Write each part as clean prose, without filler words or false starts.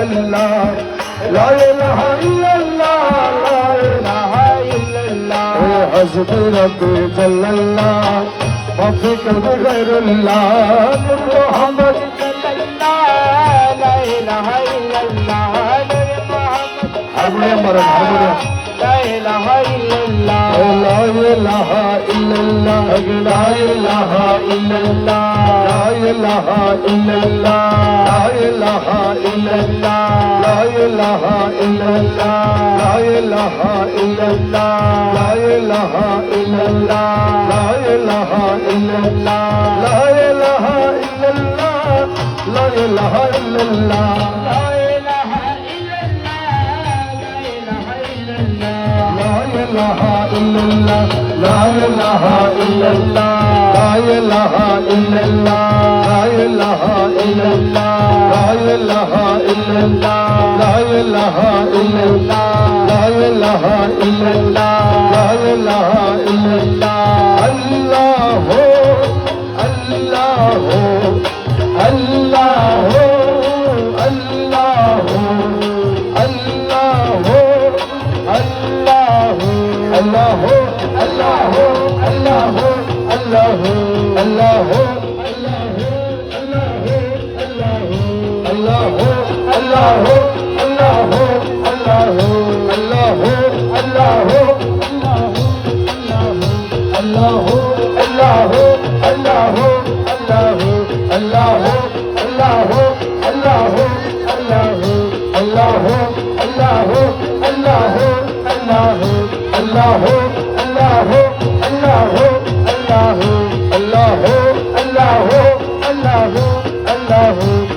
ইল্লাল্লাহ লা ইলাহা ইল্লাল্লাহ লা ইলাহা ইল্লাল্লাহ হাসবি রাব্বি জাল্লাল্লাহ মাফি কলবি গায়রুল্লাহ নূর মুহাম্মদ সাল্লাল্লাহ লা ইলাহা ইল্লাল্লাহ নূর মুহাম্মদ হারমোনিয়াম মারো হারমোনিয়াম لا إله إلا الله لا إله إلا الله لا إله إلا الله لا إله إلا الله لا إله إلا الله لا إله إلا الله لا إله إلا الله لا إله إلا الله لا إله إلا الله لا إله إلا الله لا إله إلا الله لا إله إلا الله لا إله إلا الله لا إله إلا الله لا إله إلا الله لا إله إلا الله لا إله إلا الله لا إله إلا الله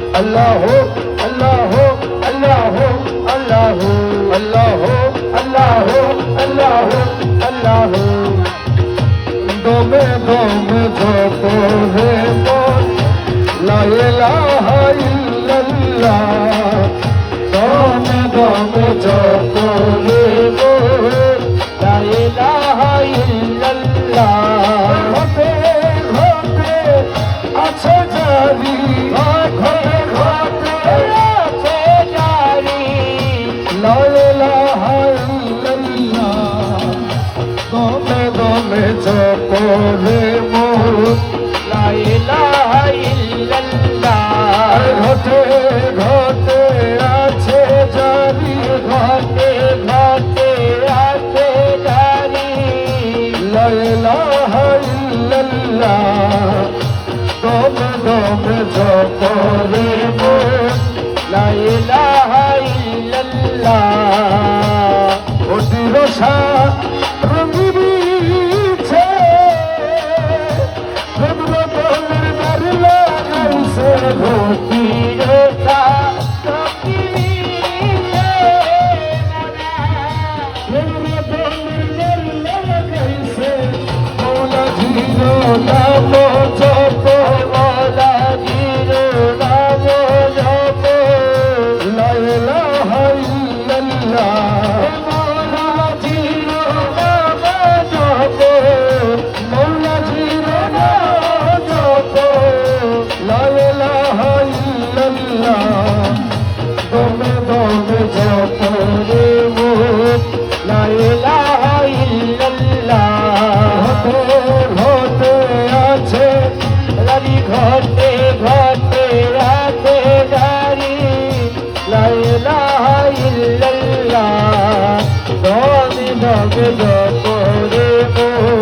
الله الله الله الله الله الله الله الله الله দমে দমে যত হে মন লা ইলাহা ইল্লাল্লাহ দমে দমে যত হে মন লা ইলাহা ইল্লাল্লাহ ঘটে ঘটে আছে জারি ঘটে ঘটে আছে জারি লা ইলাহা ইল্লাল্লাহ দমে দমে যত হে মন লা ইলাহা ইল্লাল্লাহ ঘটে ঘটে আছে জারি ঘটে ঘটে আছে জারি লা ইলাহা ইল্লাল্লাহ দমে দমে যত হে মন লা ইলাহা ইল্লাল্লাহ অতির রঙিছে রবীন্দ্রনাথের মারলা গাইছে ভক্তির নাম জপ মৌলা জির নাম জপ লা ইলাহা ইল্লাল্লাহ মৌলা জির নাম জপ মৌলা জির নাম জপ লা ইলাহা ইল্লাল্লাহ দমে দমে জপ রে মোর লা ইলাহা ইল্লাল্লাহ ঘটে আছে রারি ঘটে ঘটে রাতে জারি লা ইলাহা ইল্লাল্লাহ দমে দমে জপ রে মোর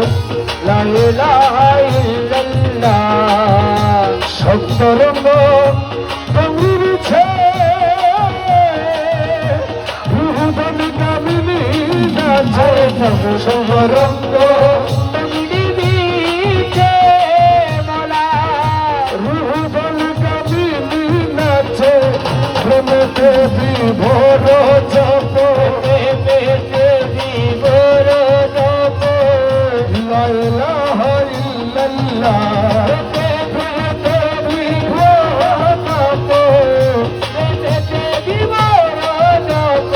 লা ইলাহা ইল্লাল্লাহ সপ্তরঙ্গ গঙ্গিছে রূপবন কামিনী নাচে সবরঙ্গ প্রেমেতে বিভোর জপ প্রেমেতে বিভোর জপ লা ইলাহা ইল্লাল্লাহ প্রেমেতে বিভোর জপ প্রেমেতে বিভোর জপ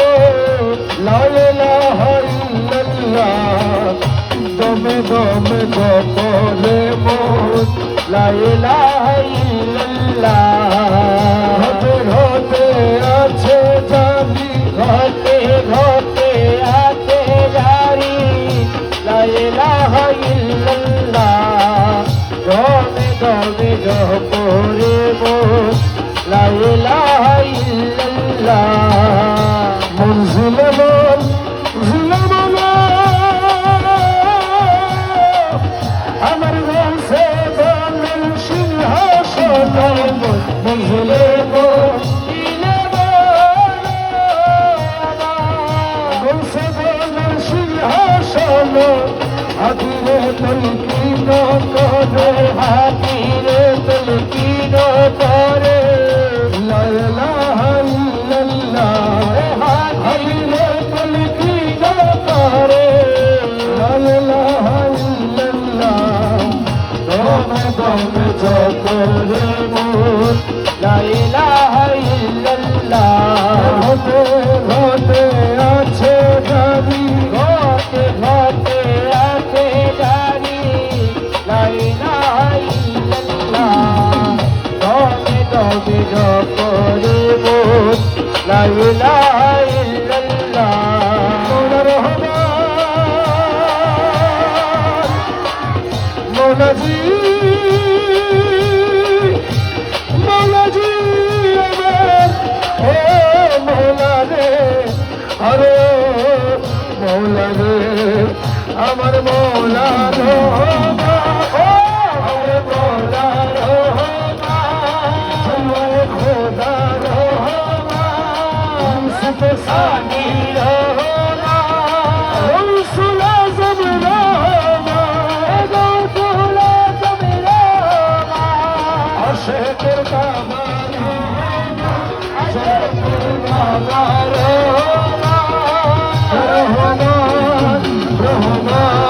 লা ইলাহা ইল্লাল্লাহ দমে দমে জপ রে মোর লা ইলাহা ইল্লাল্লাহ হতে আছে লা ইলাহা ইল্লাল্লাহ মনজিল আমার গাছে বলেন সিংহাসন মনজিলে বলে গাছে বলেন সিংহাসন হাতিরে তলকিন করে হাতিরে তলকিন করে লা ইলাহা ইল্লাল্লাহ হাতিরে তলকিন করে লা ইলাহা ইল্লাল্লাহ দমে দমে জপরে মোর লা ইলাহা ইল্লাল্লাহ হতে হতে আছে গাড়ি হতে হতে আছে গাড়ি লা ইলাহা ইল্লাল্লাহ দমে দমে জপরে মোর লা ইলাহা ইল্লাল্লাহ মৌলা রহমান মৌলাজি মৌলাজি আমার ও মৌলা রে আরে মৌলা রে আমার মৌলা রহমান ও আমার মৌলা রহমান আমার খোদা রহমান সুবহানি রহমান রসুল আযম রহমান গৌতুল আযম রহমান আশিকের বাবা আশিকের বাবা রহমান রহমান রহমান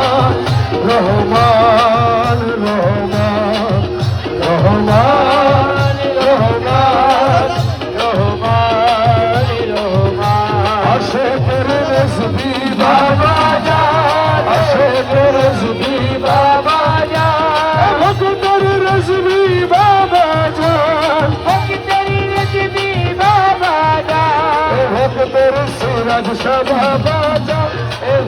রহমান রহমান রহমান রহমান রহমান আশিকের রসবি বাবা জান আশিকের রসবি বাবা জান ভক্তের রসবি বাবা জান ভক্তের রসবি বাবা জান ভক্তের সুরজ বাবা জান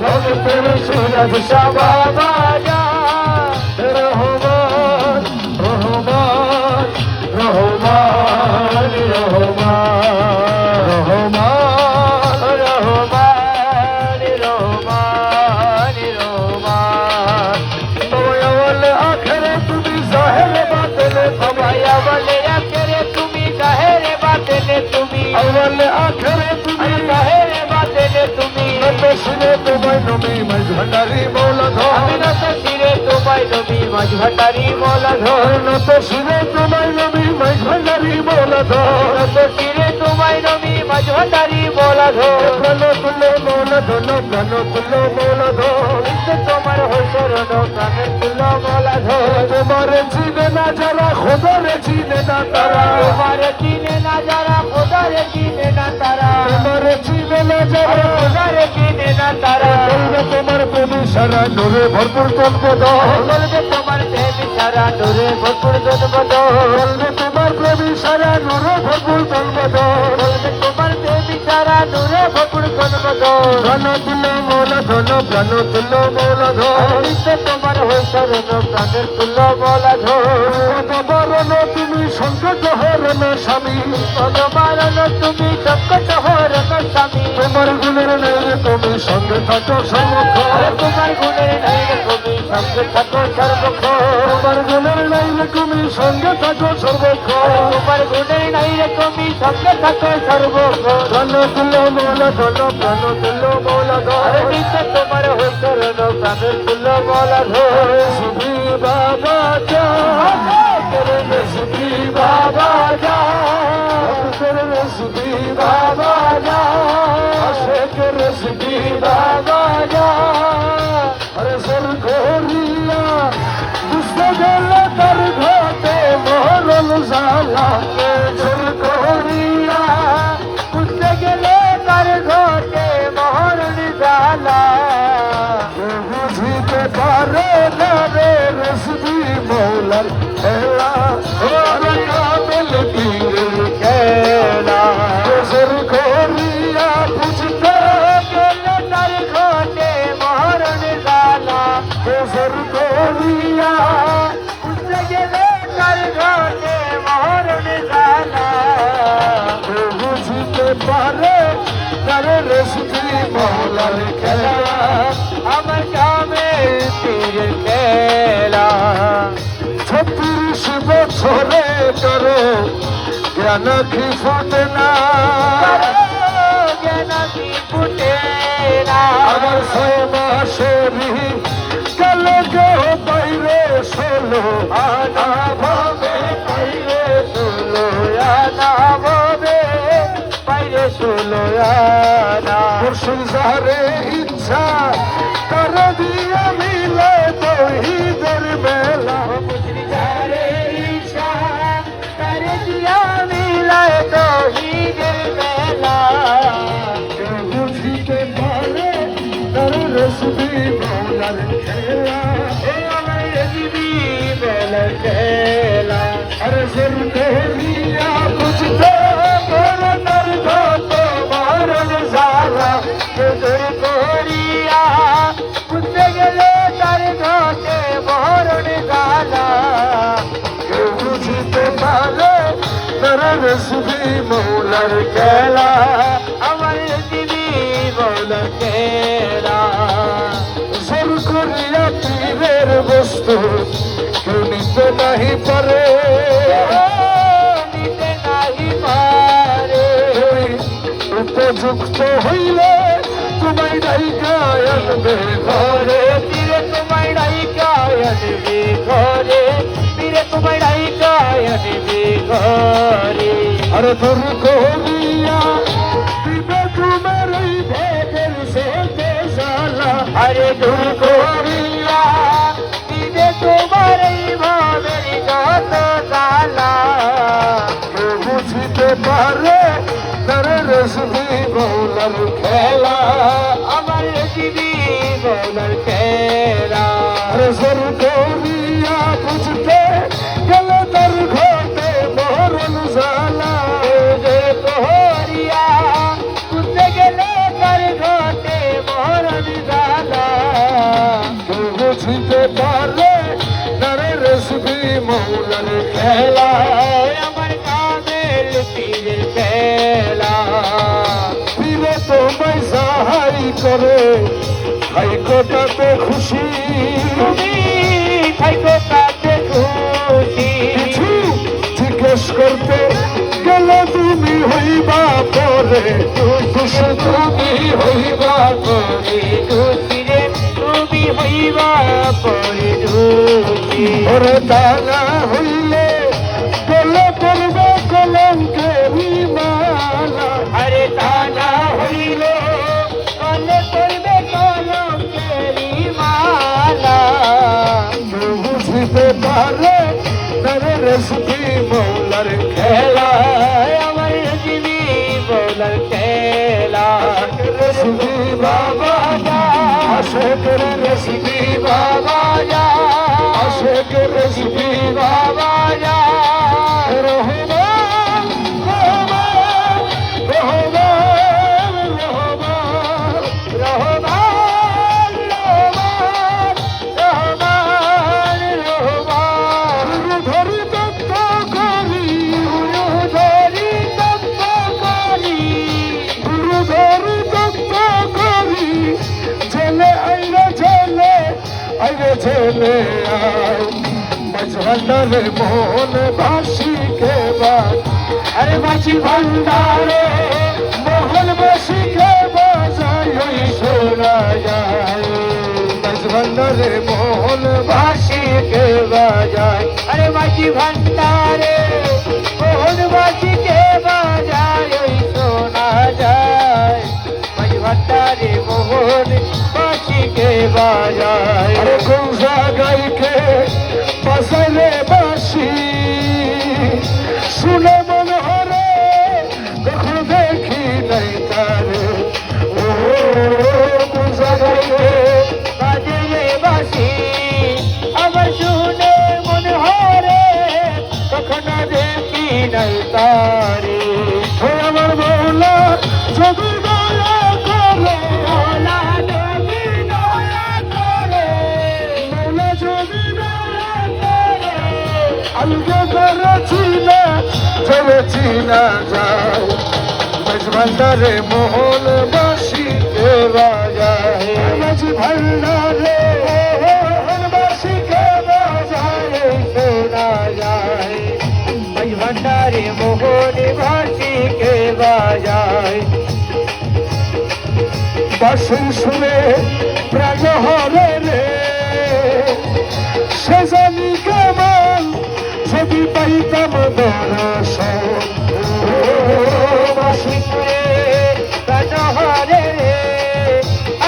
ভক্তের সুরজ বাবা জান রহমান রহমান রহমান রহমান রহমান রহমান রহমান রহমান তোমায় বলে আখেরে তুমি জাহেরে বাতিলে তোমায় বলে আখেরে তুমি জাহেরে বাতিলে তুমি বলে আখেরে তুমি জাহেরে বাতিলে তুমি নত শিরে তোমায় নবী মজভান্ডারি মৌলা ধর আমি নত শিরে তোমায় নবী মজভান্ডারি মৌলা ধর নত শিরে তোমায় নবী মজভান্ডারি মৌলা ধর নত শিরে তোমায় নবী মজভান্ডারি মৌলা ধর প্রাণ তুলো মৌলা ধর প্রাণ তুলো মৌলা ধর তোমার হসরণ প্রাণ তুলো মৌলা ধর তোমার চিনে না যারা খোদারে চিনে না তারা তোমার চিনে না যারা খোদারে চিনে না তারা তোমার চিনে না যারা খোদারে চিনে না তারা বলবে তোমার প্রেমী সারা নূরে ভরপুর জন্মদ বলবে তোমার প্রেমী সারা নূরে ভরপুর জন্মদ বলবে তোমার প্রেমী সারা নূরে ভরপুর জন্মদ বলবে তোমার প্রেমী সারা নূরে ভরপুর জন্মদ প্রাণ তুলো মৌলা ধন প্রাণ তুলো মৌলা ধন তোমার হসরণ প্রাণের তুলো মৌলা ধন বরণ তুমি সংকট হরণ স্বামী বরণ তুমি সংকট হরণ স্বামী তোমার গুণের নেই তুমি সঙ্গে থাকো সর্বক্ষ তোমার গুণের নেই তুমি সঙ্গে থাকো সর্বক্ষ তোমার গুণের নেই তুমি সঙ্গে থাকো সর্বক্ষ তোমার গুণের নেই তুমি সঙ্গে থাকো সর্বক্ষ ধন তুলো মৌলা ধন প্রাণ তুলো মৌলা ধন তোমার হসরণ প্রাণের তুলো মৌলা ধন সুবি বাবা যা রসবি বাবা যা রসবি বাবা যা আশিকের রসবি বাবা যা আরে সর ঘরিয়া বুঝতে গেলে তার ঘটে মরল জালা সর ঘরিয়া বুঝতে গেলে তার ঘটে মরল জালা বুঝিতে পারে না রে রসবি মৌলার খেলা ওরে কামেল পীরের খেলা সর ঘরিয়া বুঝতে গেলে তার ঘটে মরল জালা সর ঘরিয়া বুঝতে গেলে তার ঘটে মরল জালা রসদি মৌলার খেলা আমার কামেল পীরের খেলা 36 বছরে করো জ্ঞান কি ফোটে না জ্ঞান কি ফুটে না আমার 6 মাসেরই গেল গো বাইরে 16 আনা ভাবে বাইরে ষোলো আনা হবে বাইরে ষোলো আনা মুর্শিদ যারে ইচ্ছা তার দিয়া মিলে তৌহিদের মেলা যারে ঈশা তারে দিয়া মিলায় তৌহিদের মেলা কেউ বুঝিতে পারে তার রসদি মৌলার খেলা এ আমার রজবি মেলার খেলা আরে জোর করিয়া বুঝতে পারে তার কত মারণ জ্বালা জোর করিয়া বুঝতে গেলে তার ঘটে মরণ গালা কেউ বুঝিতে পারে তার রসদি মৌলার খেলা আমার রজবি মেলার খেলা জোর করিয়া পীরের বস্তু কেউ নিতে নাহি পারে নিতে নাহি পারে উপযুক্ত হইলে তোমায় ডাইকায় আনবে ঘরে পীরে তোমায় ডাইকায় আনবে ঘরে পীরে তোমায় ডাইকায় আনবে ঘরে আরে দূর করিয়া দিবে তোমার এই ভোগের সাথে জ্বালা আরে দূর করিয়া দিবে তোমার এই ভাবের যত জ্বালা কেউ বুঝিতে পারে তার রসদি মৌলার খেলা আমার রজবি মেলার খেলা আরে জোর করিয়া বুঝতে গেলে তার ঘটে মরণ জ্বালা জোর করিয়া বুঝতে গেলে তার ঘটে মরণ জ্বালা কেউ বুঝিতে পারে তার রসদি মৌলার খেলা আমার কামেল পীরের খেলা ফিরে তোমায় সাহাই করে হাইকোটাতে খুশি তুমি থাইকো তাতে খুশি কিছু জিজ্ঞেস করতে গেলে তুমি হইবা পরে খুশি তুমি হইবা পরে খুশি রে তুমি হইবা পরে খুশি ওরে দানা হইলে গলে পড়বে কলঙ্কেরি মালা আরে তানা হইল কলে করবে কলঙ্কেরি মালা কেউ বুঝিতে পারে তার রসদি মৌলার খেলা আমার রজবি মেলার খেলা রসদি বাবা আশেক রসদি বাবা আশেক রসদি বাবা রহমান রহমান রহমান রহমান রহমান রহমান রহমান রহমান ধরি তত্ত্ব করি ধরি তত্ত্ব করি গুরু ধরি তত্ত্ব করি জেলে আইরে জেলে আয় মাঝভান্ডারে মোহন বাসি কে বাজ আরে মাঝি ভান্ডারে মোহন বাসি কে বাজাই ওই শোনা যায় মাঝভান্ডারে মোহন বাসি কে বাজায় আরে মাঝি ভান্ডারে মোহন বাসিকে বাজায় ওই শোনা যায় মাঝি ভান্ডারে মোহন বাসিকে বাজায় আরে কোন জায়গায়কে বাসাইলে বাসি শুনে মনে হরে কখন দেখি নাই তারে ও কোন জায়গায়কে বাজে বাসি আমার শুনে মনে হরে কখনো দেখি নাই তারে ও আমার মৌলা যদি দয়া করে ওলা নবী দয়া করে মৌলা যদি দয়া করে আলগা করেছি না চলেছি না যায় ভান্ডারে মোহন বাসি বাজায় মাঝি ভান্ডারে মোহনবাসীকে বাজায় শোনা যায় মাঝ ভান্ডারে মোহনবাসীকে বাজায় বাঁশির সুরে প্রাণ হরে রে সে জানি কেমন যদি পাইতাম দর্শন বাসিকে প্রাণহরে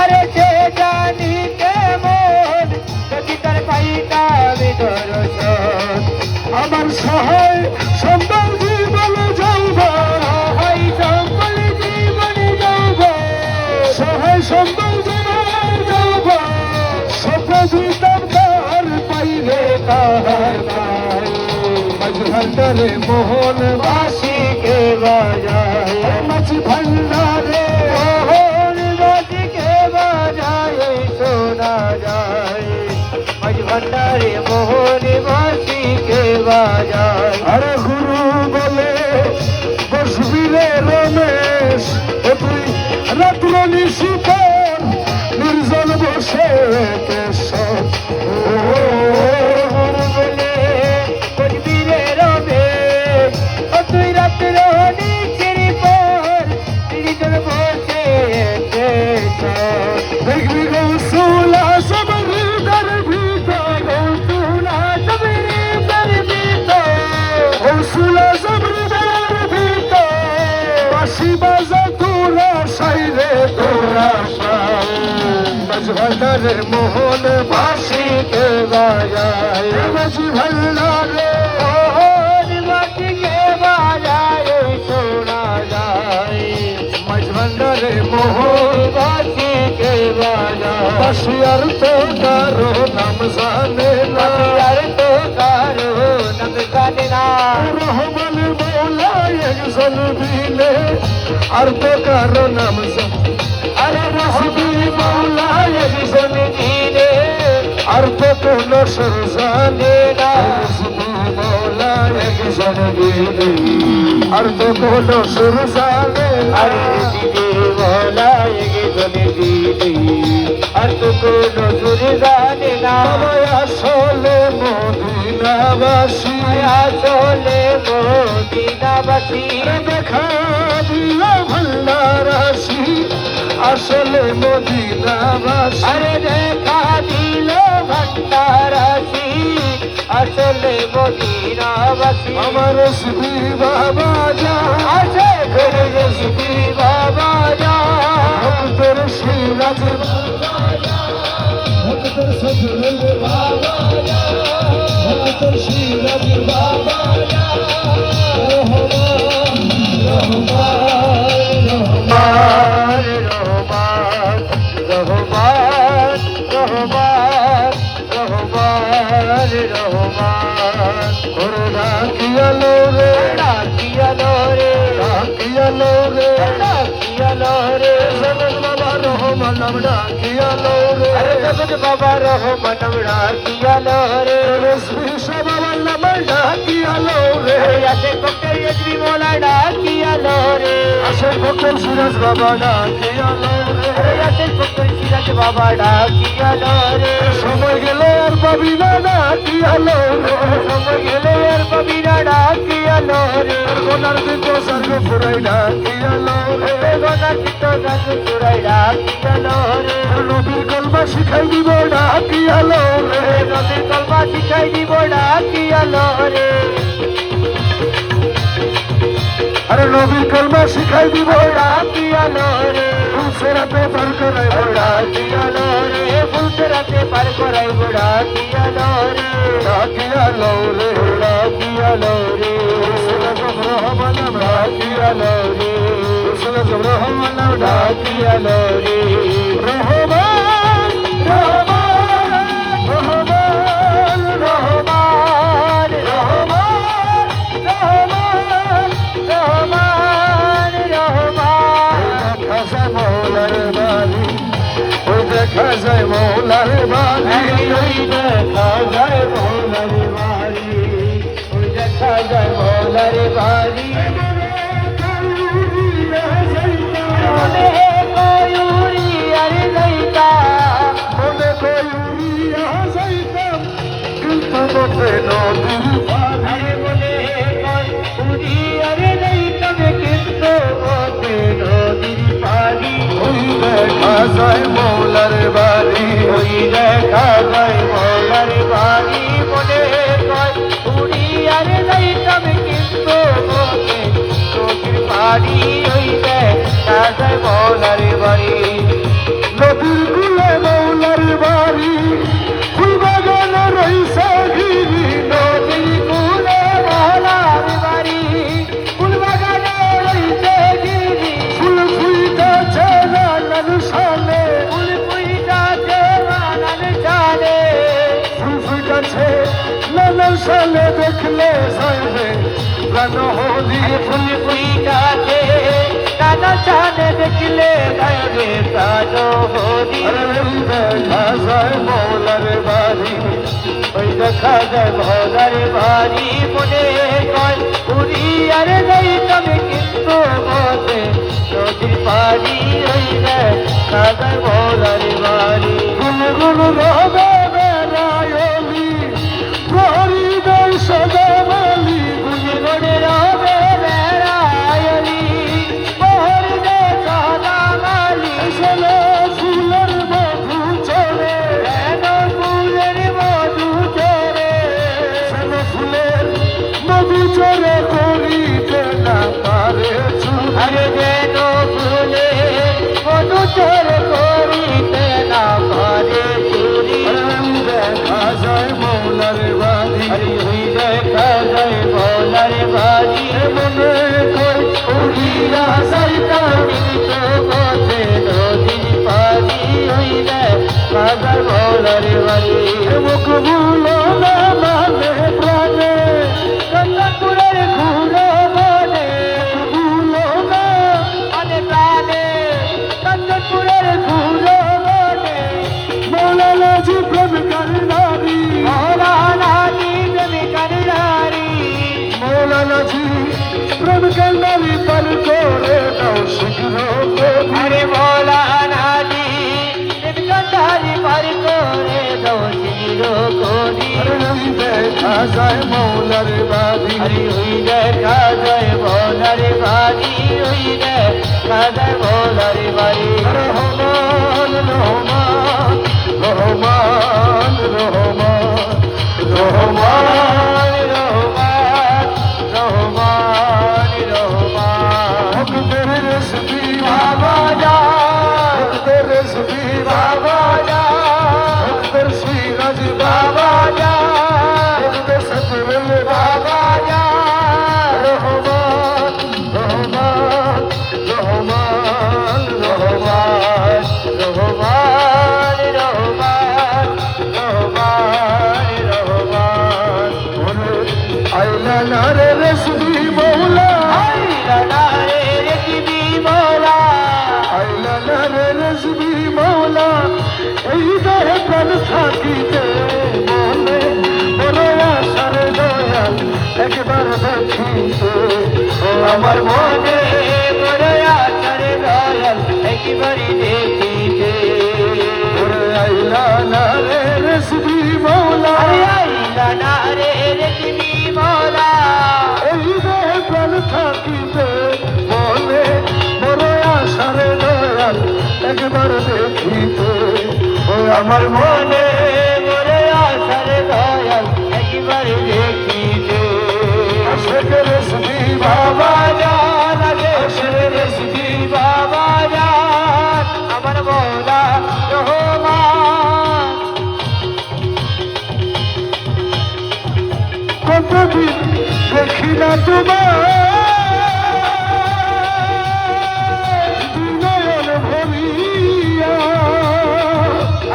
আরে সে জানি কেমন যদি তার পাইতাম দর্শন আমার সহায় সম্বল জীবন যাইবা হয় সম্বল জীবনে যাব সহায় সম্বল জীবন যাইবা স্বপ্ন দিতাম তার পাইলে তাহার মাঝ ভান্ডারে মোহন বাসিকে বাজায় মাঝ ভান্ডারে মোহনবাসীকে বাজায় শোনা যায় মাঝ ভান্ডারে মোহনবাসীকে বাজায় আরে গুরু বলে বসবি রে রমেশ ও তুই রাত্র নিশিপর নির্জন বসে কেশর বলে কজবিরে রবে ও তুই রাত্র নিচের পর নির্জন বসে দেখবি গৌসুলা সবরিদার ভিতর গৌসুলা সবরিদার ভিতর গৌসুলা সবরিদার ভিতর বাসি বাজা তোরা সাইরে তোরা সাই মাঝ ভান্ডারে মোহন বাসিকে বাজায় মাঝ ভান্ডারে মোহনবাসীকে বাজায় শোনা যায় মাঝ ভান্ডারে মোহন মোহনবাসীকে বাজায় বাসিয়ার তো কারো নাম জানে না আর তো কারো নাম জানে না রহমান মৌলা একজন বিনে আর তো কারো নাম জানে আরে রহবি মৌলা একজন দিনে আর তো কোন সর জানে না মৌলা একজন বিনে আর তো কোন সুর জানে আরে দিদি মৌলা একজন দিনে আর তো কোনো সুর জানে না আসলে মদিনাবাসী আসলে মদিনাবাসী দেখা দিল ভান্ডারাসী আসলে মদিনাবাসী আরে দেখা দিল ভণ্ডারাসী আসলে মদিনাবাসী আমার শ্রী বাবা যা আছে করে শ্রী বাবা যা ভক্তের সিরাজ ভক্তের সজল বাবা যা ভক্তের সিরাজ বাবা যা রহমান রহমান রহমান রহমান রহমান রহমান রহমান রহমান ওরে ডাকিয়ালো রে ডাকিয়ালো রে ডাকিয়ালো রে ডাকিয়ালো রে জগৎ বাবা রহমান নাম ডাকিয়ালো রে আরে জগৎ বাবা রহমান ডাকিয়ালো রে শ্রী বাবার নাম ডাকিয়ালো রে আসে কোকর ইজরি মোলা ডাকিয়ালো রে আসে ভক্তের সিরাজ বাবা ডাকিয়ালো রে আরে আসে কোকর সিরাজ বাবা ডাকিয়ালো রে সময় গেলে আর পাবি না ডাকিয়ালো রে সময় গেলে আর পাবি না ডাকিয়ালো রে গোনার দিন তো সর্গ ফুরাই ডাকিয়ালো রে গোনা চিত্ত গান সুরাই ডাকিয়ালো রে নবীর কলমা শিখাই দিব ডাকিয়ালো রে নদীর কলমা শিখাই দিব ডাকিয়ালো রে আরে নবীর কলমা শিখাই দিব ডাকিয়ালো রে সেরাতে পার করাই ডাকিয়ালো রে ফুলতে রাতে পার করাই ডাকিয়ালো রে ডাকিয়ালো রে ডাকিয়ালো রে রহমান ডাকিয়ালো রে রহমান ডাকিয়ালো রে রহমান রহমান রহমান রহমান রহমান রহমান রহমান রহমান দেখা যায় মৌলার বাড়ি ওই দেখা যায় মৌলার বাড়ি ওই দেখা যায় মৌলার বাড়ি ওই দেখা যায় মৌলার বাড়ি মনে কয়ুরিয়া পথে নদীর পাড়ি আরে বলে কয় পুরি আরে নেই তবে কিন্তু পথে নদীর পাড়ি ওই দেখা যায় মৌলার বাড়ি ওই দেখা যায় মৌলার বাড়ি বলে কয় পুরি আরে নেই তবে কিন্তু পথে নদীর পাড়ি ওই দেখা যায় মৌলার বাড়ি নদীর কূলে মৌলার বাড়ি ফুল বাগানে রইছে গিরি নদীর কূলে মৌলার বাড়ি ফুল বাগানে রইছে গিরি ফুল ফুইতেছে নানান সালে ফুল ফুইটাছে নানান সালে ফুল ফুইতেছে নানান সালে দেখলে যাইবে প্রাণ হলি ফুল ফুইটাছে নানান সালে দেখলে গায়ে প্রাণ হরি দেখা যায় মৌলার বাড়ি ওই দেখা যায় মৌলার বাড়ি মনে কয় পুরি আরে নেই তবে কিন্তু মতে নদীর পাড়ি ওই দেখা যায় মৌলার বাড়ি গুল গুল রবে বেড়ায়লি প্রহরী দেয় সদা মালি জীবনে রবে বেড়ায়লি মোহর দে সাদা মালি এসলে ফুলের মধু চলে কেন ফুলের মধু চরে এসলে ফুলের মধু চলে করিতে না পারে চুরি আরে যেন ফুলে মধু চরে করিতে না পারে চুরি দেখা যায় মৌলার বাড়ি হরি হই দেখা যায় মৌলার বাড়ি মনে কই উড়িয়া সাইতা মিলিত পথে নদীর পাড়ি হই দেখা যায় মৌলার বাড়ি মুখ ভুলো না মানে প্রাণে চন্দনপুরের ঘুরো মনে ভুলো না মানে প্রাণে চন্দনপুরের ঘুরো মনে মৌলানা জি প্রেমিকার নারী মৌলানা জি প্রেমিকার নারী মৌলানা জি প্রেমিকার নারী পার করে দাও শীঘ্র আরে মৌলানা জি প্রেমিকার পারি করে দাও শির করি দেখা যায় মৌলার বাড়ি হরি হই দেখা যায় মৌলার বাড়ি হই দেখা যায় মৌলার বাড়ি রহমান রহমান রহমান রহমান রহমান রহমান রহমান রহমান ভক্তের রেসিপি বাবা যা ভক্তের রেসিপি বাবা যা ভক্তের সিরাজ বাবা যা ভক্তের সতবেল বাবা যা রহমান রহমান রহমান রহমান রহমান রহমান রহমান রহমান আইলা না রে রেসিপি মৌলা আইলা না রে রেসিপি মৌলা আইলা না রে রেসিপি মৌলা এই দেহে প্রাণ থাকিতে মনে বড় আশার দয়াল একবার দেখিতে ও আমার আমার মনে মনে বড় আশার দয়াল একবারই দেখিতে ওরে আইলা না রে রেসিপি মৌলা আরে আইলা না রে রেসিপি মৌলা এই দেহে প্রাণ থাকিতে মনে বড় আশার দয়াল একবার দেখিতে ও আমার মনে বড় আশার দয়াল একবারই দেখিতে আশেক রেসিপি বাবা জান আগে রেসিপি বাবা জান আমার মৌলা রহমান কতদিন দেখি না তোমার নয়ন ভরিয়া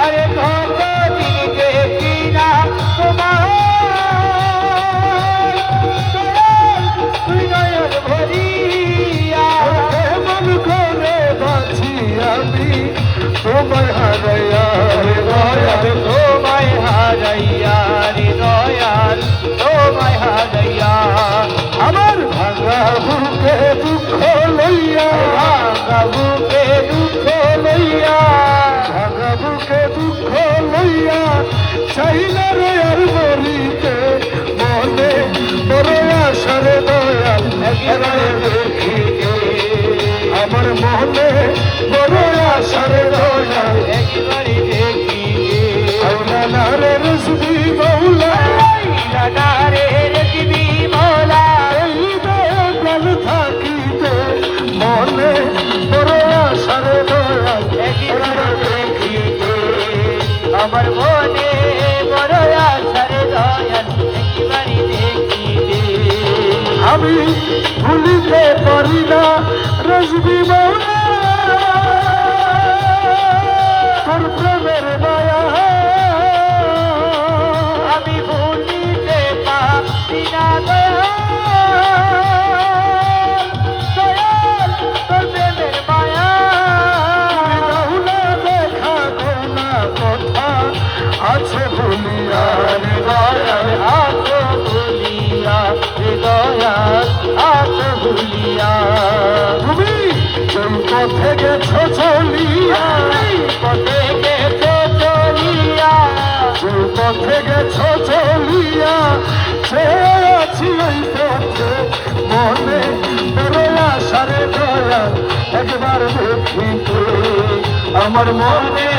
আরে কতদিন দেখি না তোমার তুই নয়ন ভরিয়া এমন করে বাঁচি আমি তোমার হারাইয়া রে দয়াল তোমায় হারাইয়া রে দয়াল তোমায় হারাইয়া আমার ভাঙা বুকে দুঃখ লইয়া ভাঙা বুকে দুঃখ লইয়া ভাঙা বুকে দুঃখ লইয়া চাইলে রে আর মরিতে একেবারে দেখিতে আমার মনে বড় আশার দয়া একেবারে দেখিতে আল্লাহর রসবি মৌলা লাগারে রসবি মৌলা এই বেকাল থাকিতে মনে বড় আশার দয়া একেবারে দেখিতে আমার মনে বড় আশার দয়াল একেবারে দেখিতে আমি ভুলিতে পারি না রসবি মৌলা তোর প্রেমের মায়া আমি ভুলিতে পারি না দয়াল তোর প্রেমের মায়া রাহুলা দেখা গোনা কথা আছে ভুলিয়া রে দয়াল আছো ভুলিয়া রে দয়াল আছো ভুলিয়া তুমি যেই পথে গেছো চলিয়া পথে গেছো চলিয়া যেই পথে গেছো চলিয়া সে আছি ওই পথে মনে বড় আশারে দয়া একবার দেখিতে আমার মনে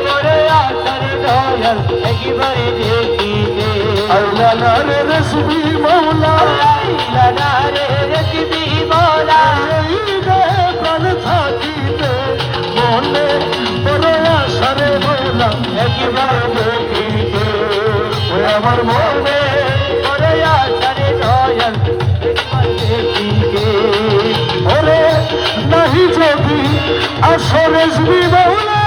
বড় আশার দয়াল একেবারে দেখিতে আল্লাহর রসবি মৌলা লাগারে রসবি মৌলা এই বেকাল থাকিতে মনে বড় আশারে মৌলা একেবারে দেখিতে ওই আমার মনে বড় আশার দয়াল একেবারে দেখিতে ওরে নাহি যদি আসরে জুবি মৌলা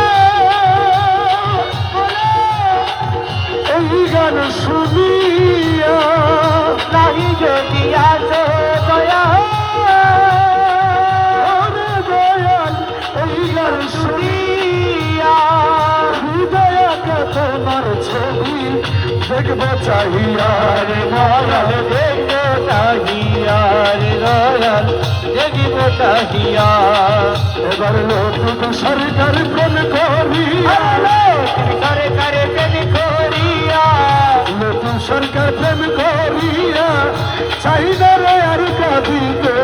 এই গান শুনিয়া নাহি যদি আসো দয়া ওরে দয়াল এই গান শুনিয়া হৃদয়কে তোমার ছবি দেখব চাহিয়া রে দয়াল দেখো তাহিয়া রে দয়াল দেখিব তাহিয়া এবার নতুন সরকার প্রেম করিয়া করে করে প্রেম করিয়া নতুন সরকার প্রেম করিয়া চাহিদা রে আর কাঁদিতে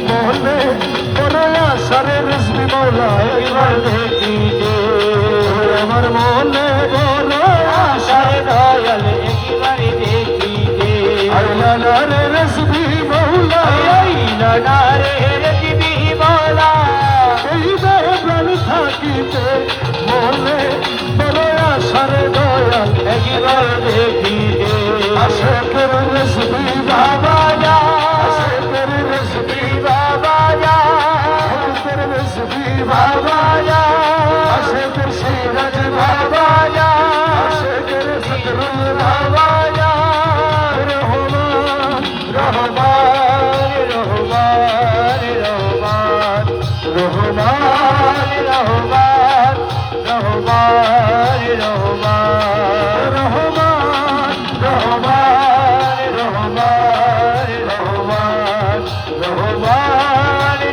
মনে বড় আশারে রসবি মৌলা এবার দেখিতে আমার মনে বড় আশা আশার দয়াল একেবারে দেখিতে আল্লাহর রসবি মৌলা লাগারে রসবি মৌলা এই বেপ্রাণ থাকিতে মনে বড় আশারে দয়া একেবারে দেখিতে আশেকের রসবি বাবা যা আশেকের রসবি বাবা যা আশেকের রসবি বাবা যা আশেকের সিরাজ বাবা যা আশেকের সদরুল বাবা যা রহমান রহমান রহমান রহমান রহমান রহমান রহমান রহমান রহমান রহমান রহমান রহমান রহমান রহমান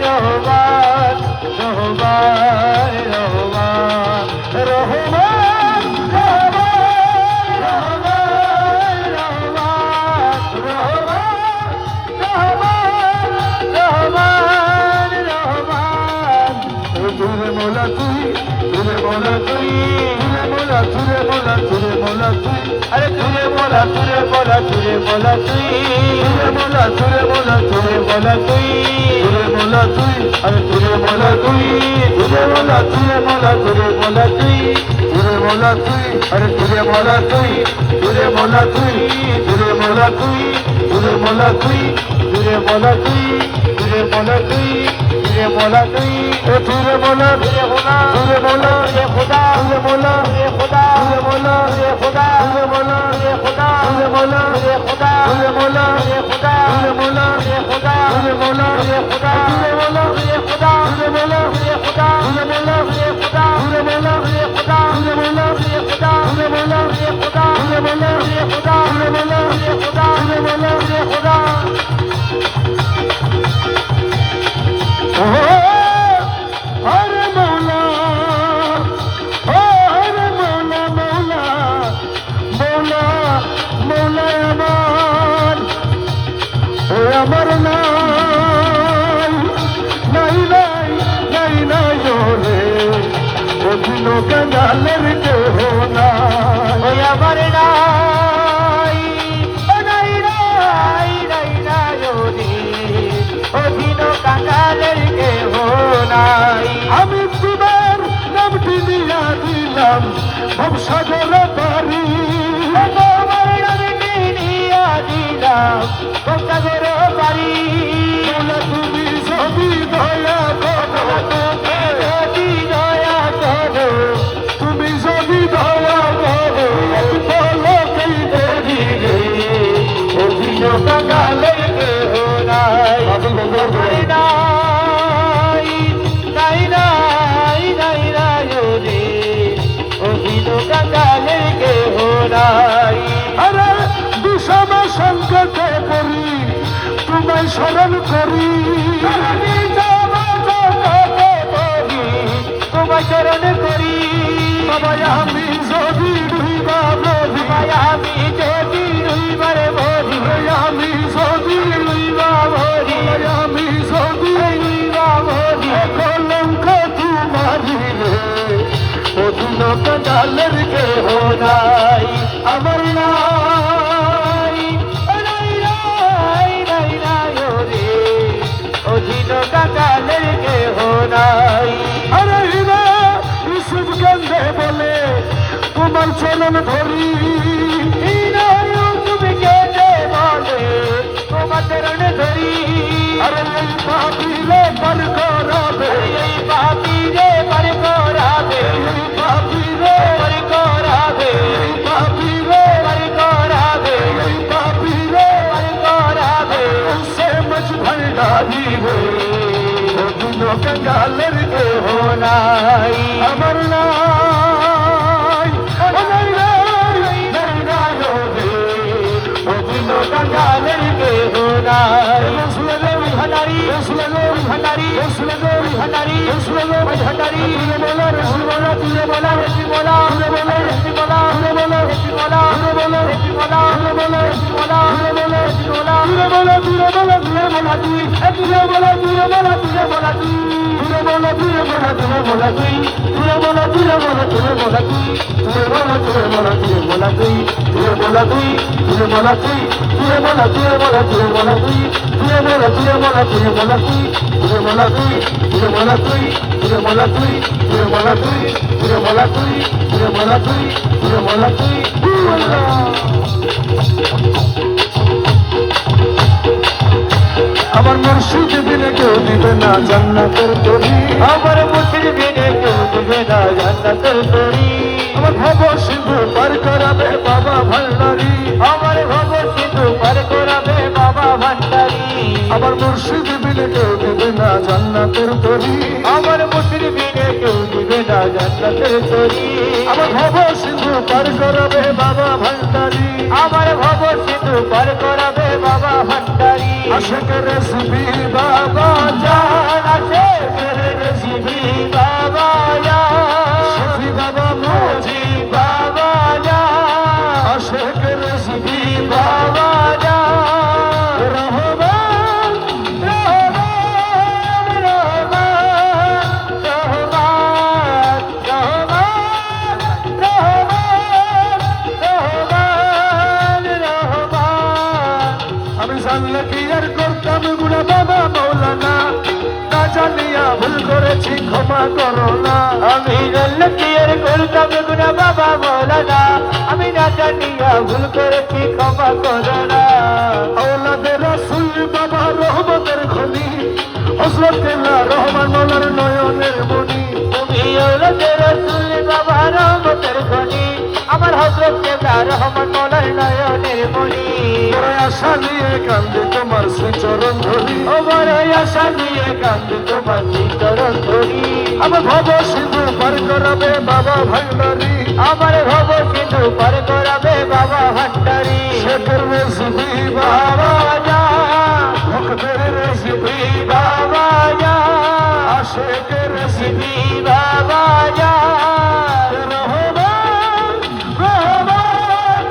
রহমান রহমান রহমান তুরে মোলা তুই তুরে মোলা তুই তুরে মোলা তুরে মোলা তুরে মোলা তুই আরে তুরে বলা তুরে বলা তুরে বলা তুই তুরে মোলা তুরে মোলা তুরে মোলা তুই তুরে মোলা তুই আরে তুরে বলা তুই তুরে মোলা তুরে মোলা তুরে মোলা তুই তুরে মোলা তুই আরে তুরে মোলা তুই তুরে মোলা তুই তুরে মোলা তুই তুরে মোলা তুই তুরে বলা তুই তুরে বলা তুই তুরে বলা তুই এ তুরে মোলা তুরে বলা তুরে মোলা তুরে খোদা তুরে মোলা তুরে খোদা তুরে মোলা তুরে খোদা তুরে মোলা তুরে খোদা তুরে মোলা তুরে খোদা তুরে মোলা তুরে খোদা তুরে মোলা তুরে খোদা তুরে মোলা তুরে খোদা তুরে মোলা তুরে খোদা তুরে মোলা তুরে খোদা তুরে মোলা তুরে খোদা তুরে মোলা তুরে খোদা তুরে মোলা তুরে খোদা তুরে মোলা তুরে খোদা তুরে মোলা তুরে খোদা তুরে মোলা তুরে খোদা তুরে মোলা তুরে খোদা ও আরে মৌলা ও আরে মৌলা মৌলা মৌলা মৌলা আমার ও আমার নাম করি তোমার চরণ করি বাবা আমি যদি ডুইবা মরি আমি যদি রইবার ভরি আমি যদি রইবা ভরি আমি যদি রইবা ভরি কলঙ্ক তোমারি রে অধীন কালের কেহ নাই আমার নাই নাই নাই নাই নাই রে অধীন কাকালের কেহ নাই আরে হিরা ইসুফ গন্ধে বলে তোমার চলন ধরি তুমি কেটে বলে তোমার চরণ ধরি আরে এই পাপিলে পার করাবে এই পাপিরে পার করাবে এই পাপিলে পার করাবে এই পাপিলে পার করাবে এই পাপিলে পার করাবে সে মজ ভণ্ডারি রে অধীন কালের কেহ নাই আমার নাই ও নাই নাই নাই নাই রে অধীন কাকালের কেহ নাই রসুলের ভান্ডারি রসুলের ভান্ডারি রসুলের ভান্ডারি রসুলের ভান্ডারি তুলে বলা রসুল বলা তুলে বলা রেসি বলা তুলে বলা রেসি বলা তুলে বলা রেসি বলা তুলে বলা রেসি বলা তুলে বলা রেসি বলা তুলে বলা রেসি বলা তুলে বলা তুলে বলা তুলে বলা তুই তুলে বলা তুলে বলা তুলে বলা তুই তুলে বলা তুলে বলা তুলে বলা তুই তুলে বলা তুলে বলা তুলে বলা তুই তুলে বলা তুলে বলা তুলে বলা তুই তুলে বলা তুই তুলে বলা তুই তুলে বলা তুলে বলা তুলে বলা তুই তুলে বলা তুলে বলা তুলে বলা তুই তুলে বলা তুই তুলে বলা তুই তুলে বলা তুই তুলে বলা তুই তুলে বলা তুই তুলে বলা তুই তুলে বলা তুই আমার মুর্শিদ দিনে কেউ দিবে না জান্নাতের তরি আমার মুসির বিনে কেউ দিবে না জান্নাতের তরি আমার ভব সিন্ধু পার করাবে বাবা ভান্ডারি আমার ভব সিন্ধু পার করাবে বাবা ভান্ডারি আমার মুর্শিদ দিনে কেউ দিবে না জান্নাতের তরি আমার মুসির বিনে কেউ দিবে না জান্নাতের তরি আমার ভব সিন্ধু পার করাবে বাবা ভান্ডারি আমার ভব সিন্ধু পার করাবে বাবা ভান্ডারি আশেকের রেসিপি বাবা জান আশেকের রেসিপি বাবা জান শফি বাবা মোজি বাবা জান আশেকের রেসিপি বাবা জান রহমান রহমান রহমান রহমান রহমান রহমান রহমান আমি জানলে কি আর করতাম গুণা বাবা মৌলানা না জানিয়া ভুল করেছি ক্ষমা করো না আমি জানলে কি আর করতাম গুনা বাবা মৌলানা আমি না জানিয়া ভুল করেছি ক্ষমা করো না আওলাদে রাসূল বাবা রহমতের খনি হযরত কেবলা রহমান মৌলার নয়নের মণি তুমি আওলাদে রাসূল বাবা রহমতের খনি আমার হযরত কেবলা রহমান মৌলার নয়নের মণি বড় আশা নিয়ে কান্দে তোমার শ্রীচরণ ধরি ও বড় আশা নিয়ে কান্দে তোমার চরণ ধরি আমার ভব সিন্ধু পার করাবে বাবা ভান্ডারি আমার ভব সিন্ধু পার করাবে বাবা ভান্ডারি শেখের রেসিপি বাবা বাবা যা ভক্তের রেসিপি বাবা যা আশেকের রেসিপি বাবা যা রহমান রহমান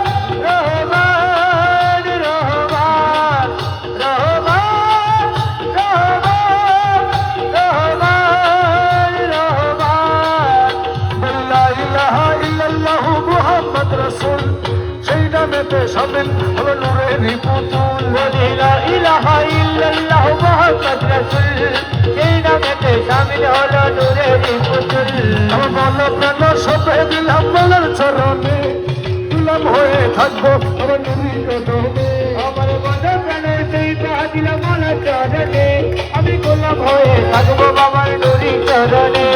রহমান রহমান রহমান রহমান রহমান লা ইলাহা ইল্লাল্লাহু মুহাম্মদ রাসূল সেই নামেতে শামিল হলো নূরেরই পুতুল বলি লা ইলাহা ইল্লাল্লাহু মুহাম্মদ রাসূল এই নামেতে শামিল হলো নূরের পুতুল আমার মন প্রাণ সপে দিলাম বলার চরণে দিলাম হয়ে থাকবো আমার নবী কদমে আমার মনে প্রাণের সেই দিল মনে চরণে আমি গোলাম হয়ে থাকবো বাবার নুরি চরণে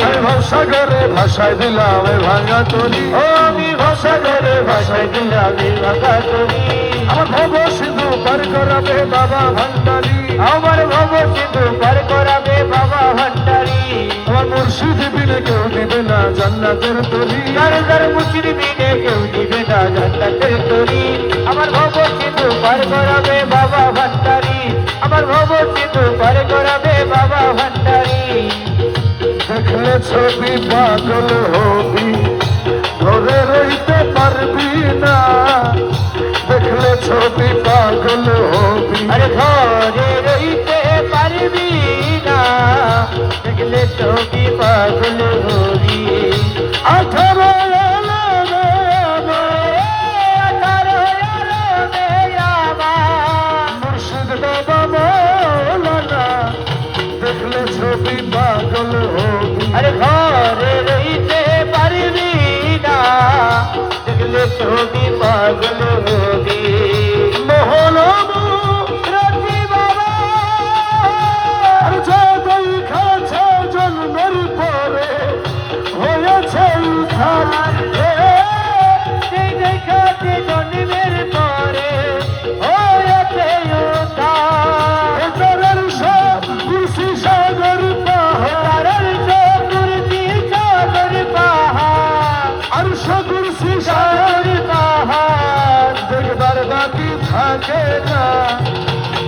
আমি ভাষাগরে ভাষায় দিলাম এ ভাঙা তরি ও আমি ভাষা ধরে ভাষায় দিলাম এই ভাষা তুমি আমার ভব সিন্ধু পার করাবে বাবা ভান্ডারি আমার ভব সিন্ধু পার করাবে বাবা ভান্ডারি আমার মুর্শিদ বিনে কেউ দিবে না জান্নাতের তরি যার যার মুসির বিনে কেউ দিবে না জান্নাতের তরি আমার ভব সিন্ধু পার করাবে বাবা ভান্ডারি আমার আমার ভব সিধু পার করাবে বাবা ভান্ডারী। দেখলে ছবি পাগল হবি, ধরে রইতে পারবি না। দেখলে ছবি পাগল হবি, আরে ঘরে রইতে পারবি না, দেখলে ছবি পাগল হবি। 18 মুর্শিদ বাবা মৌলানা, দেখলে ছবি পাগল হবি। আরে ঘরে রইতে পারবি না, দেখলে ছবি পাগল হবি। মোহনবু রতি বাবা আর যা দেখাছে জন্মের পরে হয়েছে উদ্ধার। সেই দেখাতে জন্মের পরে হয়েছে উদ্ধার। এতরের সব খুশি সাগর পাহাড়, তারার চতুর্থী সাগর পাহাড়, আর সকুরসি সাগর পাহাড়। দেখবার বাকি থাকে না,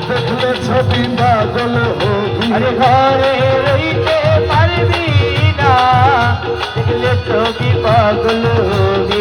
দেখলে ছবি পাগল হবি। আরে ঘরে রইতে পারবি না, দেখলে ছবি পাগল হবি।